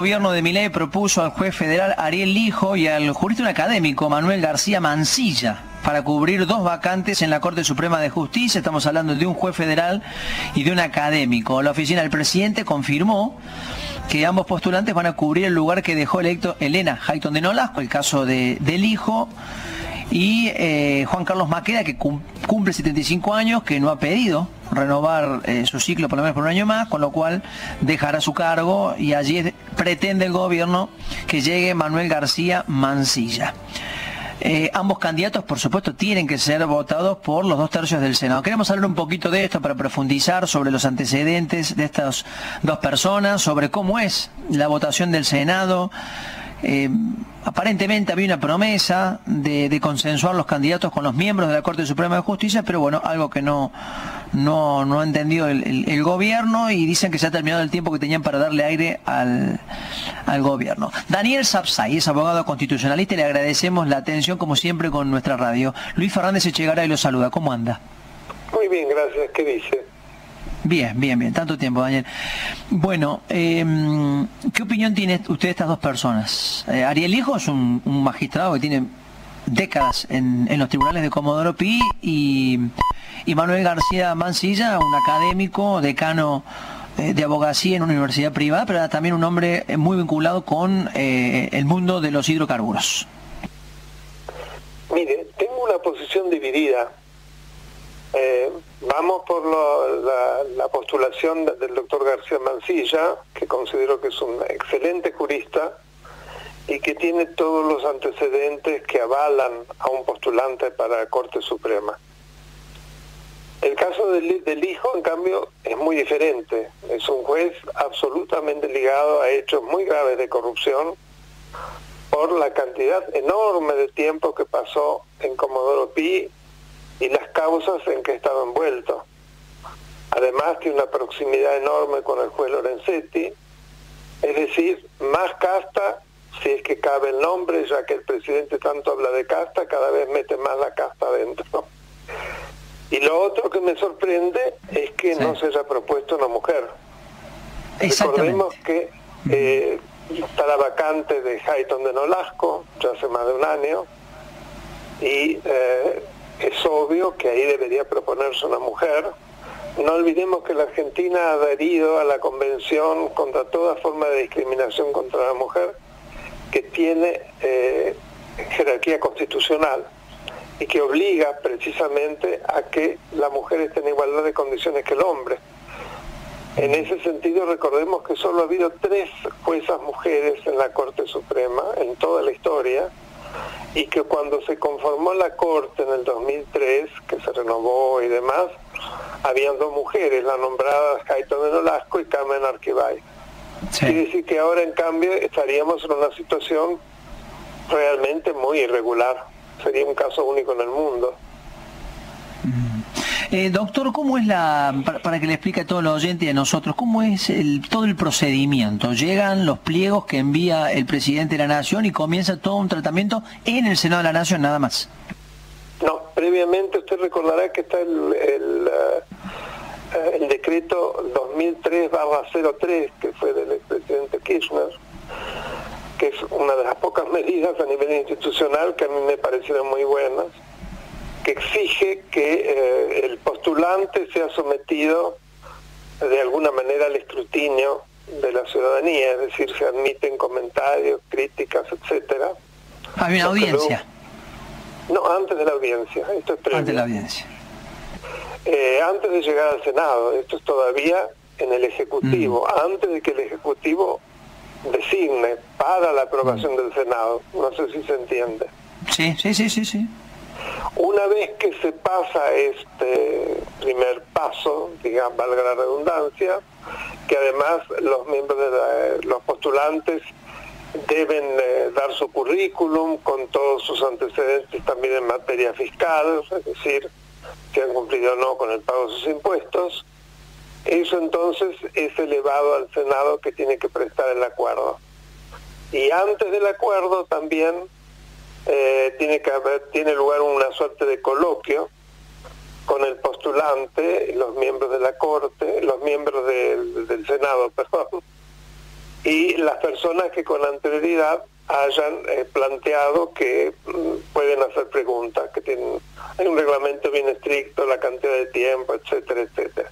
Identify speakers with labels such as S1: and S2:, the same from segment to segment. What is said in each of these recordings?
S1: El gobierno de Milei propuso al juez federal Ariel Lijo y al jurista académico Manuel García Mansilla para cubrir dos vacantes en la Corte Suprema de Justicia. Estamos hablando de un juez federal y de un académico. La oficina del presidente confirmó que ambos postulantes van a cubrir el lugar que dejó electo Elena Hayton de Nolasco, el caso de Lijo, y Juan Carlos Maqueda, que cumple 75 años, que no ha pedido renovar su ciclo por lo menos por un año más, con lo cual dejará su cargo, y allí pretende el gobierno que llegue Manuel García Mansilla. Ambos candidatos, por supuesto, tienen que ser votados por los 2/3 del Senado. Queremos hablar un poquito de esto para profundizar sobre los antecedentes de estas dos personas, sobre cómo es la votación del Senado. Aparentemente había una promesa de consensuar los candidatos con los miembros de la Corte Suprema de Justicia, pero bueno, algo que no ha entendido el gobierno, y dicen que se ha terminado el tiempo que tenían para darle aire al gobierno. Daniel Sapsay es abogado constitucionalista y le agradecemos la atención como siempre con nuestra radio. Luis Fernández Echegaray lo saluda. ¿Cómo anda?
S2: Muy bien, gracias. ¿Qué dice?
S1: Bien, bien, bien. Tanto tiempo, Daniel. Bueno, ¿qué opinión tiene usted de estas dos personas? Ariel Lijo es un magistrado que tiene décadas en los tribunales de Comodoro Pi, y Manuel García Mansilla, un académico, decano de abogacía en una universidad privada, pero también un hombre muy vinculado con el mundo de los hidrocarburos.
S2: Mire, tengo una posición dividida. Vamos por la postulación del doctor García Mansilla, que considero que es un excelente jurista y que tiene todos los antecedentes que avalan a un postulante para la Corte Suprema. El caso del hijo, en cambio, es muy diferente. Es un juez absolutamente ligado a hechos muy graves de corrupción por la cantidad enorme de tiempo que pasó en Comodoro Pi y las causas en que estaba envuelto. Además, tiene una proximidad enorme con el juez Lorenzetti, es decir, más casta, si es que cabe el nombre, ya que el presidente tanto habla de casta, cada vez mete más la casta adentro. Y lo otro que me sorprende es que no se haya propuesto una mujer. Recordemos que está la vacante de Hayton de Nolasco, ya hace más de un año, y es obvio que ahí debería proponerse una mujer. No olvidemos que la Argentina ha adherido a la Convención contra toda forma de discriminación contra la mujer, que tiene jerarquía constitucional y que obliga precisamente a que la mujer esté en igualdad de condiciones que el hombre. En ese sentido, recordemos que solo ha habido 3 juezas mujeres en la Corte Suprema en toda la historia, y que cuando se conformó la Corte en el 2003, que se renovó y demás, habían 2 mujeres, la nombrada Hayton de Nolasco y Carmen Arquibay. Quiere decir que ahora, en cambio, estaríamos en una situación realmente muy irregular. Sería un caso único en el mundo.
S1: Doctor, ¿cómo es para que le explique a todos los oyentes y a nosotros, cómo es todo el procedimiento? Llegan los pliegos que envía el presidente de la Nación y comienza todo un tratamiento en el Senado de la Nación, nada más.
S2: No, previamente usted recordará que está el decreto 2003/03, que fue del expresidente Kirchner, que es una de las pocas medidas a nivel institucional que a mí me parecieron muy buenas, que exige que el postulante sea sometido de alguna manera al escrutinio de la ciudadanía, es decir, se admiten comentarios, críticas, etcétera.
S1: ¿Hay una audiencia?
S2: No, antes de la audiencia, esto es previo.
S1: Antes de la audiencia.
S2: Antes de llegar al Senado, esto es todavía en el Ejecutivo, antes de que el Ejecutivo designe para la aprobación del Senado. No sé si se entiende.
S1: Sí.
S2: Una vez que se pasa este primer paso, digamos, valga la redundancia, que además los miembros los postulantes deben dar su currículum con todos sus antecedentes también en materia fiscal, es decir, si han cumplido o no con el pago de sus impuestos. Eso entonces es elevado al Senado, que tiene que prestar el acuerdo. Y antes del acuerdo también tiene lugar una suerte de coloquio con el postulante, los miembros de la Corte, los miembros del Senado, perdón, y las personas que con anterioridad hayan planteado que pueden hacer preguntas, que hay un reglamento bien estricto, la cantidad de tiempo, etcétera, etcétera.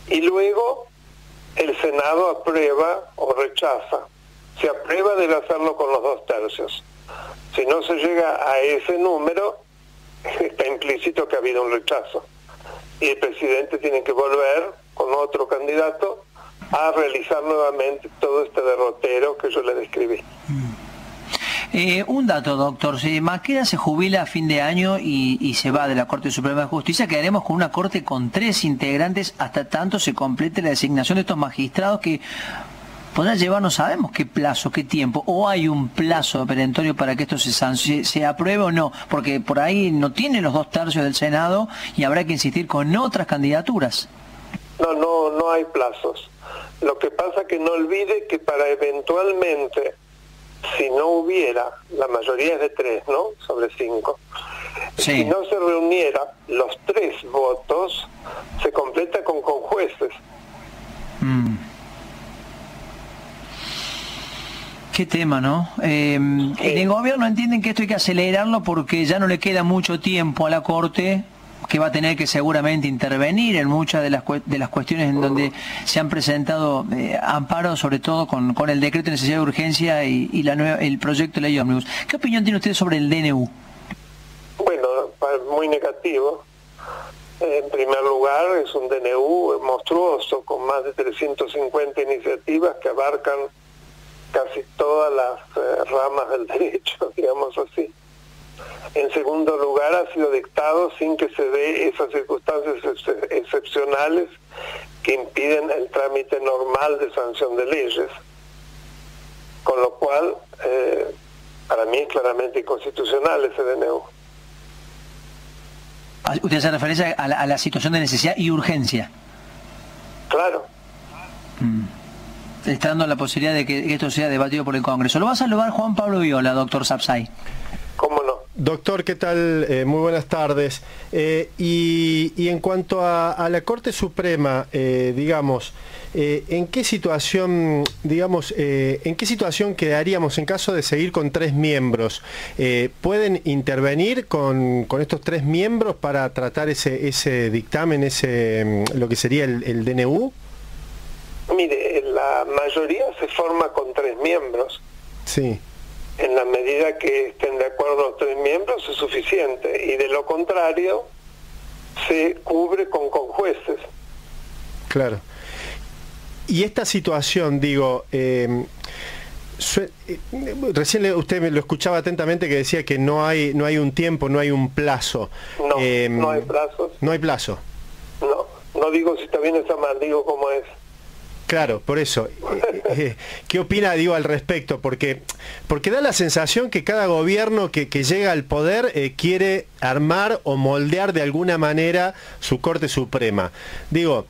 S2: Y luego el Senado aprueba o rechaza. Si aprueba debe hacerlo con los 2/3. Si no se llega a ese número, está implícito que ha habido un rechazo. Y el presidente tiene que volver con otro candidato a realizar nuevamente todo este derrotero que yo le describí.
S1: Un dato, doctor. Si Maqueda se jubila a fin de año y se va de la Corte Suprema de Justicia, quedaremos con una Corte con 3 integrantes hasta tanto se complete la designación de estos magistrados que podrá llevar, no sabemos qué plazo, qué tiempo, o hay un plazo perentorio para que esto se apruebe o no, porque por ahí no tiene los 2/3 del Senado y habrá que insistir con otras candidaturas.
S2: No hay plazos. Lo que pasa es que no olvide que para eventualmente, si no hubiera, la mayoría es de 3, ¿no? Sobre 5. Sí. Si no se reuniera los 3 votos, se completa con jueces.
S1: Qué tema, ¿no? En el gobierno entienden que esto hay que acelerarlo porque ya no le queda mucho tiempo a la Corte, que va a tener que seguramente intervenir en muchas de las cuestiones en donde se han presentado amparos, sobre todo con el decreto de necesidad de urgencia y el proyecto de ley ómnibus. ¿Qué opinión tiene usted sobre el DNU?
S2: Bueno, muy negativo. En primer lugar, es un DNU monstruoso, con más de 350 iniciativas que abarcan casi todas las ramas del derecho, digamos así. En segundo lugar, ha sido dictado sin que se dé esas circunstancias excepcionales que impiden el trámite normal de sanción de leyes. Con lo cual, para mí es claramente inconstitucional ese DNU.
S1: ¿Usted hace referencia a la situación de necesidad y urgencia?
S2: Claro.
S1: Está dando la posibilidad de que esto sea debatido por el Congreso. Lo va a saludar Juan Pablo Viola, doctor Sapsay.
S2: ¿Cómo no?
S3: Doctor, ¿qué tal? Muy buenas tardes. Y en cuanto a la Corte Suprema, digamos, ¿en qué situación, quedaríamos en caso de seguir con 3 miembros? ¿Pueden intervenir con estos 3 miembros para tratar ese dictamen, lo que sería el DNU?
S2: Mire, la mayoría se forma con 3 miembros.
S3: Sí.
S2: En la medida que estén de acuerdo los 3 miembros es suficiente, y de lo contrario se cubre con jueces.
S3: Claro. Y esta situación, digo, recién usted me lo escuchaba atentamente que decía que no hay un tiempo, no hay un plazo.
S2: No, no hay plazos.
S3: No hay plazo.
S2: No digo si está bien o está mal, digo cómo es.
S3: Claro, por eso. ¿Qué opina, al respecto? Porque da la sensación que cada gobierno que llega al poder quiere armar o moldear de alguna manera su Corte Suprema. Digo,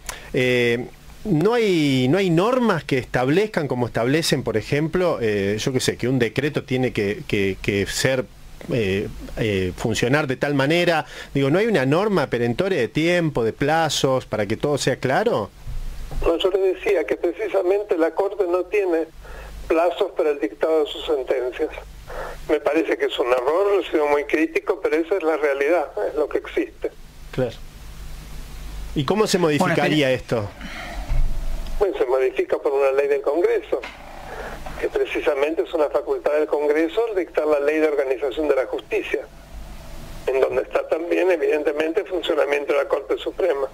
S3: no hay normas que establezcan, como establecen, por ejemplo, yo qué sé, que un decreto tiene que ser funcionar de tal manera. Digo, ¿no hay una norma perentoria de tiempo, de plazos, para que todo sea claro?
S2: No, yo le decía que precisamente la Corte no tiene plazos para el dictado de sus sentencias. Me parece que es un error, he sido muy crítico, pero esa es la realidad, es lo que existe.
S3: Claro. ¿Y cómo se modificaría esto?
S2: Bueno, se modifica por una ley del Congreso, que precisamente es una facultad del Congreso el dictar la ley de organización de la justicia, en donde está también, evidentemente, el funcionamiento de la Corte Suprema.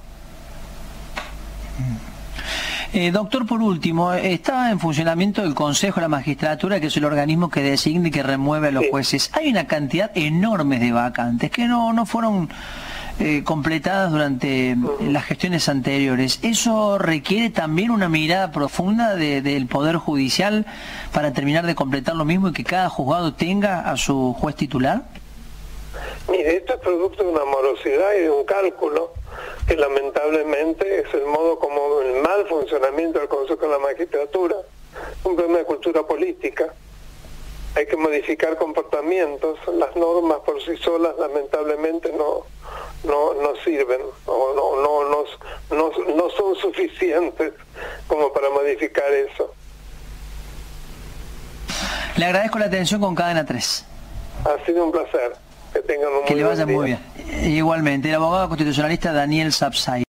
S1: Doctor, por último, está en funcionamiento el Consejo de la Magistratura, que es el organismo que designa y que remueve a los jueces. Hay una cantidad enorme de vacantes que no fueron completadas durante las gestiones anteriores. ¿Eso requiere también una mirada profunda del Poder Judicial para terminar de completar lo mismo y que cada juzgado tenga a su juez titular?
S2: Mire, esto es producto de una morosidad y de un cálculo que lamentablemente es el modo como el mal funcionamiento del Consejo de la Magistratura, un problema de cultura política. Hay que modificar comportamientos, las normas por sí solas lamentablemente no sirven, o no son suficientes como para modificar eso.
S1: Le agradezco la atención con Cadena 3.
S2: Ha sido un placer. Que tengan un
S1: Que
S2: muy
S1: le vaya
S2: buen
S1: muy
S2: día.
S1: bien. Igualmente, el abogado constitucionalista Daniel Sapsay.